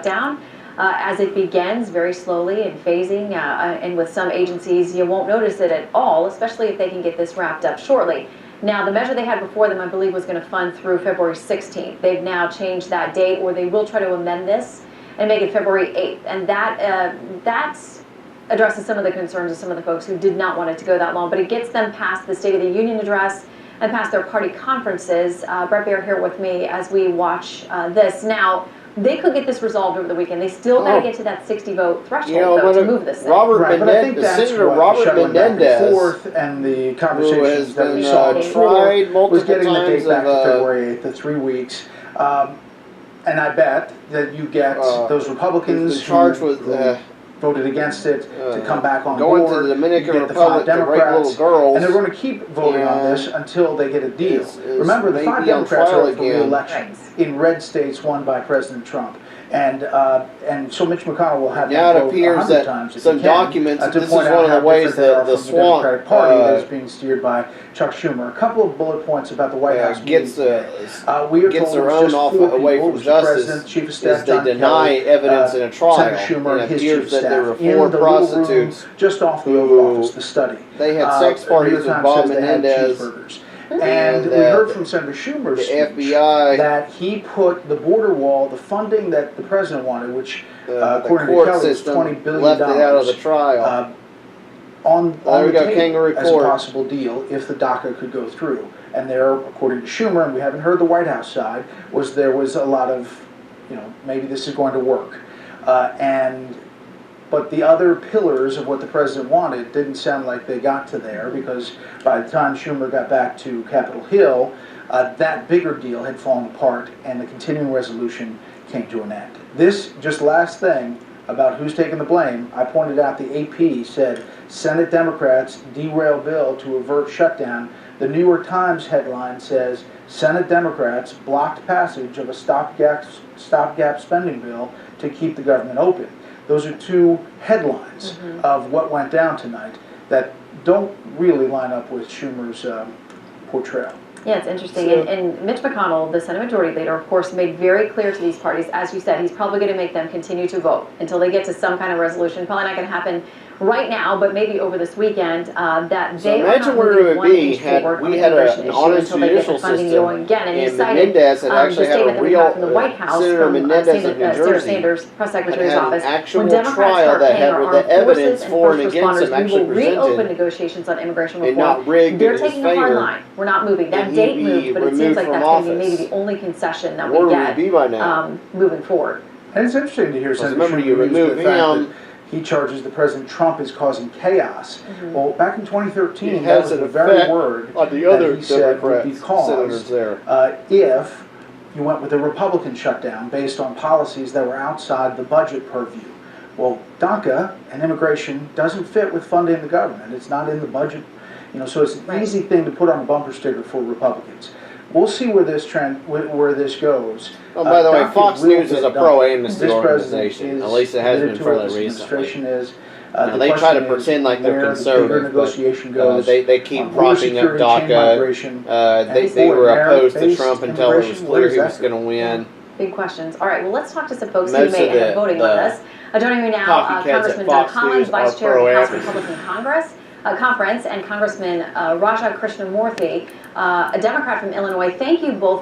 shutdown. As it begins very slowly and phasing, and with some agencies you won't notice it at all, especially if they can get this wrapped up shortly. Now, the measure they had before them, I believe, was going to fund through February 16th. They've now changed that date, or they will try to amend this and make it February 8th. And that addresses some of the concerns of some of the folks who did not want it to go that long, but it gets them past the State of the Union address and past their party conferences. Brett Baer here with me as we watch this. Now, they could get this resolved over the weekend. They still got to get to that 60-vote threshold, though, to move this thing. Senator Robert Menendez, and the conversations that we saw tried multiple was getting the times date back to February 8th, the 3 weeks. And I bet that you get those Republicans who voted against it to come back on board. Going to the Dominican Republic to rape little girls. And they're going to keep voting on this until they get a deal. Remember, the 5 Democrats are up for re-election in red states won by President Trump. And so Mitch McConnell will have now that it appears that times some documents, this is one of the ways that the swamp Democratic Party that is being steered by Chuck Schumer. A couple of bullet points about the White House gets their own off away from justice. Chief of Staff is they deny evidence in a trial. Senator Schumer and his chief of that there were staff 4 prostitutes just off the Oval Office, the study. They had sex parties with Bob Menendez. And we heard from Senator Schumer's the FBI that he put the border wall, the funding that the president wanted, which according to Kelly was $20 billion, left it out of the trial. On the table as a court. possible deal if the DACA could go through. And there, according to Schumer, and we haven't heard the White House side, there was a lot of, maybe this is going to work. But the other pillars of what the president wanted didn't sound like they got to there, because by the time Schumer got back to Capitol Hill, that bigger deal had fallen apart and the continuing resolution came to an end. This, just last thing about who's taking the blame, I pointed out the AP said Senate Democrats derail bill to avert shutdown. The New York Times headline says Senate Democrats blocked passage of a stopgap spending bill to keep the government open. Those are 2 headlines of what went down tonight that don't really line up with Schumer's portrayal. Yeah, it's interesting. And Mitch McConnell, the Senate Majority Leader, of course, made very clear to these parties, as you said, he's probably going to make them continue to vote until they get to some kind of resolution. Probably not going to happen right now, but maybe over this weekend, that they are not moving one inch forward on the immigration issue until they get the funding going again. And he cited the statement that we got from the White House from Senator Sanders' press secretary's office. When Democrats start paying our armed forces and first responders, we will reopen negotiations on immigration reform. They're taking a hard line. We're not moving. That date moved, but it seems like that's going to be maybe the only concession that we get moving forward. And it's interesting to hear Senator Schumer use the fact that he charges the President Trump is causing chaos. Well, back in 2013, that was the very word on the other that he said would be caused if you went with a Republican shutdown based on policies that were outside the budget purview. Well, DACA and immigration doesn't fit with funding the government. It's not in the budget, so it's an easy thing to put on a bumper sticker for Republicans. We'll see where this goes. Oh, by the way, Fox News is a pro-Amnesty organization. At least it has been fairly recently. They try to pretend like they're conservative, but they keep propping up DACA. They were opposed to Trump until it was clear he was going to win. Big questions. All right, well, let's talk to some folks who may end up voting on this. Joining me now, Congressman Doug Collins, Vice Chair of the House Republican Conference, and Congressman Raja Krishnamurthy, a Democrat from Illinois. Thank you both for